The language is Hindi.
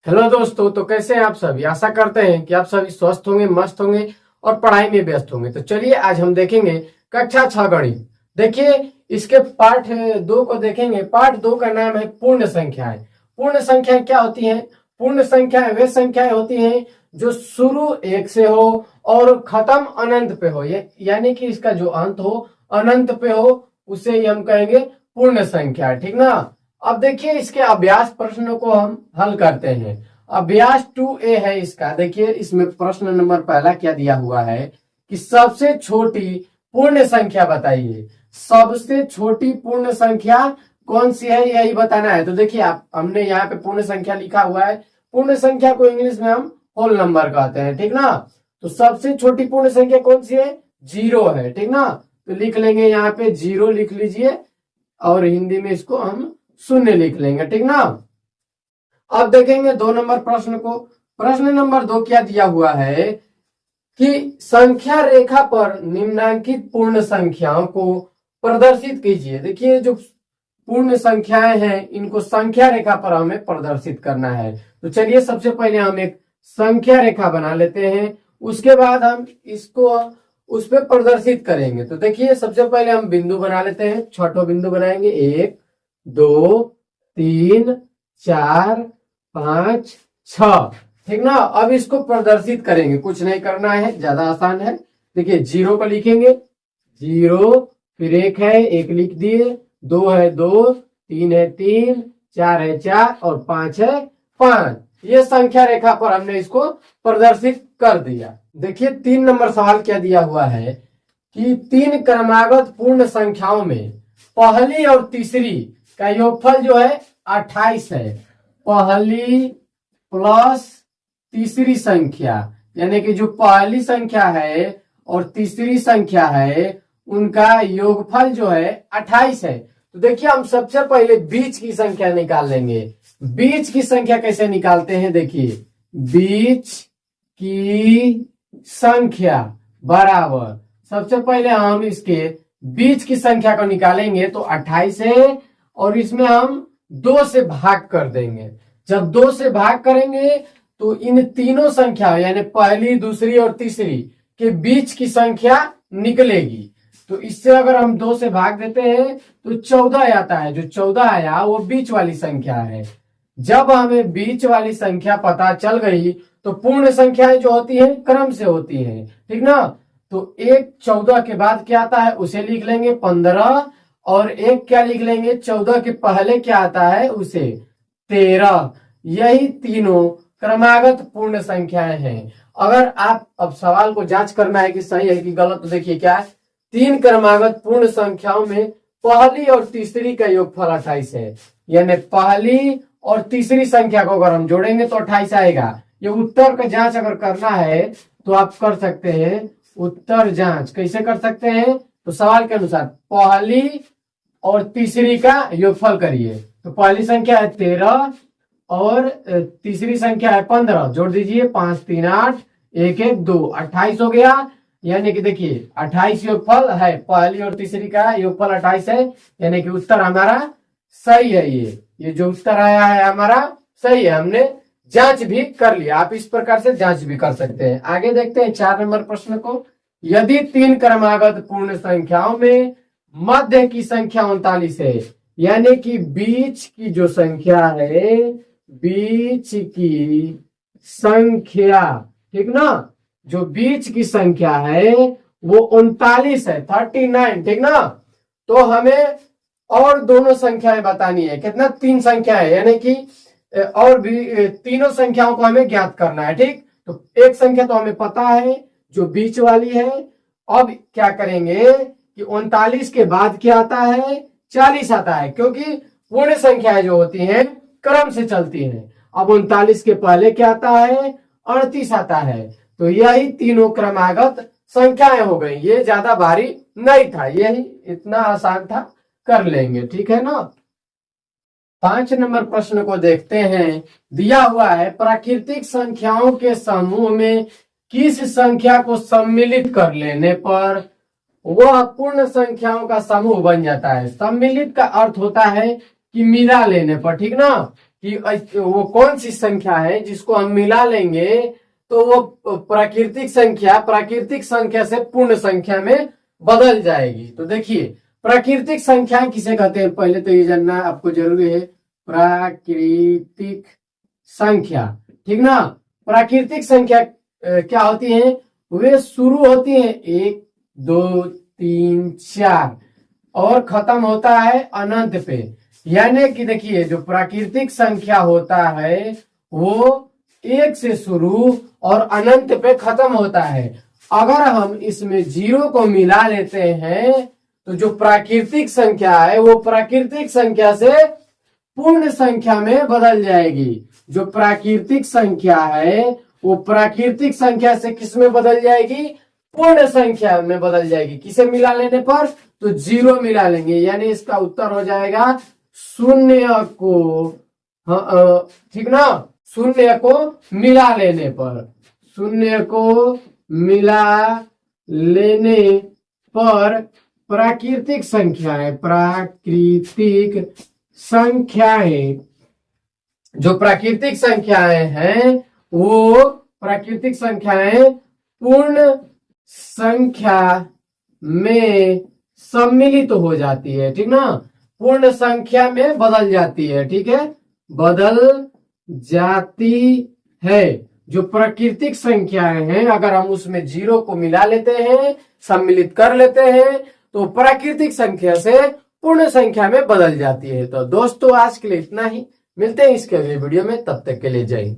हेलो दोस्तों, तो कैसे हैं आप सभी। आशा करते हैं कि आप सभी स्वस्थ होंगे, मस्त होंगे और पढ़ाई में व्यस्त होंगे। तो चलिए आज हम देखेंगे कक्षा 6 गणित। देखिए, इसके पार्ट 2 को देखेंगे। पार्ट 2 का नाम है पूर्ण संख्याएं। पूर्ण संख्याएं क्या होती हैं? पूर्ण संख्याएं वे संख्याएं होती हैं जो शुरू 1 से हो और खत्म अनंत पे हो, यानी कि इसका जो अंत हो अनंत पे हो, उसे ही हम कहेंगे पूर्ण संख्या। ठीक ना। अब देखिए, इसके अभ्यास प्रश्नों को हम हल करते हैं। अभ्यास 2A है इसका। देखिए, इसमें प्रश्न नंबर पहला क्या दिया हुआ है कि सबसे छोटी पूर्ण संख्या बताइए। सबसे छोटी पूर्ण संख्या कौन सी है, यही बताना है। तो देखिए, आप हमने यहाँ पे पूर्ण संख्या लिखा हुआ है। पूर्ण संख्या को इंग्लिश में हम होल नंबर कहते हैं। ठीक ना। तो सबसे छोटी पूर्ण संख्या कौन सी है? 0 है। ठीक ना। तो लिख लेंगे, यहाँ पे 0 लिख लीजिए और हिंदी में इसको हम शून्य लिख लेंगे। ठीक ना। अब देखेंगे 2 नंबर प्रश्न को। प्रश्न नंबर 2 क्या दिया हुआ है कि संख्या रेखा पर निम्नांकित पूर्ण संख्याओं को प्रदर्शित कीजिए। देखिए, जो पूर्ण संख्याएं हैं इनको संख्या रेखा पर हमें प्रदर्शित करना है। तो चलिए, सबसे पहले हम एक संख्या रेखा बना लेते हैं, उसके बाद हम इसको उस पर प्रदर्शित करेंगे। तो देखिए, सबसे पहले हम बिंदु बना लेते हैं। छोटो बिंदु बनाएंगे। 1 2 3 4 5 6। ठीक ना। अब इसको प्रदर्शित करेंगे, कुछ नहीं करना है, ज्यादा आसान है। देखिए, 0 को लिखेंगे 0, फिर 1 है 1 लिख दिए, 2 है 2, 3 है 3, 4 है 4 और 5 है 5। ये संख्या रेखा पर हमने इसको प्रदर्शित कर दिया। देखिए, 3 नंबर सवाल क्या दिया हुआ है कि 3 क्रमागत पूर्ण संख्याओं में पहली और तीसरी का योगफल जो है 28 है। पहली प्लस तीसरी संख्या, यानी कि जो पहली संख्या है और तीसरी संख्या है उनका योगफल जो है 28 है। तो देखिए, हम सबसे पहले बीच की संख्या निकाल लेंगे। बीच की संख्या कैसे निकालते हैं? देखिए, बीच की संख्या बराबर, सबसे पहले हम इसके बीच की संख्या को निकालेंगे तो 28 है और इसमें हम 2 से भाग कर देंगे। जब 2 से भाग करेंगे तो इन तीनों संख्या यानी पहली, दूसरी और तीसरी के बीच की संख्या निकलेगी। तो इससे अगर हम 2 से भाग देते हैं तो 14 आता है। जो 14 आया वो बीच वाली संख्या है। जब हमें बीच वाली संख्या पता चल गई तो पूर्ण संख्याएं जो होती हैं क्रम से होती हैं। ठीक ना। तो एक 14 के बाद क्या आता है उसे लिख लेंगे 15, और एक क्या लिख लेंगे 14 के पहले क्या आता है उसे 13। यही तीनों क्रमागत पूर्ण संख्याएं हैं। अगर आप अब सवाल को जांच करना है कि सही है कि गलत, तो देखिए क्या है, 3 क्रमागत पूर्ण संख्याओं में पहली और तीसरी का योगफल 28 है। यानी पहली और तीसरी संख्या को अगर हम जोड़ेंगे तो 28 आएगा। ये उत्तर का जांच अगर करना है तो आप कर सकते हैं। उत्तर जांच कैसे कर सकते हैं? तो सवाल के अनुसार पहली और तीसरी का योगफल करिए। तो पहली संख्या है 13 और तीसरी संख्या है 15, जोड़ दीजिए 5 3 8 1 1 2, 28 हो गया। यानी कि देखिए 28 योगफल है, पहली और तीसरी का योगफल 28 है। यानी कि उत्तर हमारा सही है। ये जो उत्तर आया है हमारा सही है। हमने जांच भी कर लिया। आप इस प्रकार से जांच भी कर सकते हैं। आगे देखते हैं 4 नंबर प्रश्न को। यदि 3 क्रमागत पूर्ण संख्याओं में मध्य की संख्या 39 है, यानी कि बीच की जो संख्या है, बीच की संख्या, ठीक ना, जो बीच की संख्या है वो 39 है, 39। ठीक ना। तो हमें और दोनों संख्याएं बतानी है। कितना? 3 संख्या है, यानी कि और भी तीनों संख्याओं को हमें ज्ञात करना है। ठीक। तो एक संख्या तो हमें पता है जो बीच वाली है। अब क्या करेंगे कि 39 के बाद क्या आता है? 40 आता है, क्योंकि पूर्ण संख्याएं जो होती हैं क्रम से चलती हैं। अब 39 के पहले क्या आता है? 38 आता है। तो यही तीनों क्रमागत संख्याएं हो गई। ये ज्यादा भारी नहीं था, यही इतना आसान था, कर लेंगे। ठीक है ना। 5 नंबर प्रश्न को देखते हैं। दिया हुआ है प्राकृतिक संख्याओं के समूह में किस संख्या को सम्मिलित कर लेने पर वह पूर्ण संख्याओं का समूह बन जाता है। सम्मिलित का अर्थ होता है कि मिला लेने पर। ठीक ना। कि वो कौन सी संख्या है जिसको हम मिला लेंगे तो वो प्राकृतिक संख्या से पूर्ण संख्या में बदल जाएगी। तो देखिए प्राकृतिक संख्या किसे कहते हैं, पहले तो ये जानना आपको जरूरी है। प्राकृतिक संख्या, ठीक ना। प्राकृतिक संख्या क्या होती है, वे शुरू होती है 1 2 3 4 और खत्म होता है अनंत पे। यानी कि देखिए जो प्राकृतिक संख्या होता है वो 1 से शुरू और अनंत पे खत्म होता है। अगर हम इसमें 0 को मिला लेते हैं तो जो प्राकृतिक संख्या है वो प्राकृतिक संख्या से पूर्ण संख्या में बदल जाएगी। जो प्राकृतिक संख्या है वो प्राकृतिक संख्या से किस में बदल जाएगी, पूर्ण संख्या में बदल जाएगी। किसे मिला लेने पर, तो 0 मिला लेंगे, यानी इसका उत्तर हो जाएगा 0 को, ठीक ना, 0 को मिला लेने पर। 0 को मिला लेने पर प्राकृतिक संख्याएं जो प्राकृतिक संख्याएं हैं वो प्राकृतिक संख्याएं पूर्ण संख्या में सम्मिलित हो जाती है, ठीक ना, पूर्ण संख्या में बदल जाती है, ठीक है, बदल जाती है। जो प्राकृतिक संख्याएं हैं अगर हम उसमें 0 को मिला लेते हैं, सम्मिलित कर लेते हैं, तो प्राकृतिक संख्या से पूर्ण संख्या में बदल जाती है। तो दोस्तों आज के लिए इतना ही, मिलते हैं इसके अगले वीडियो में, तब तक के लिए जय हिंद।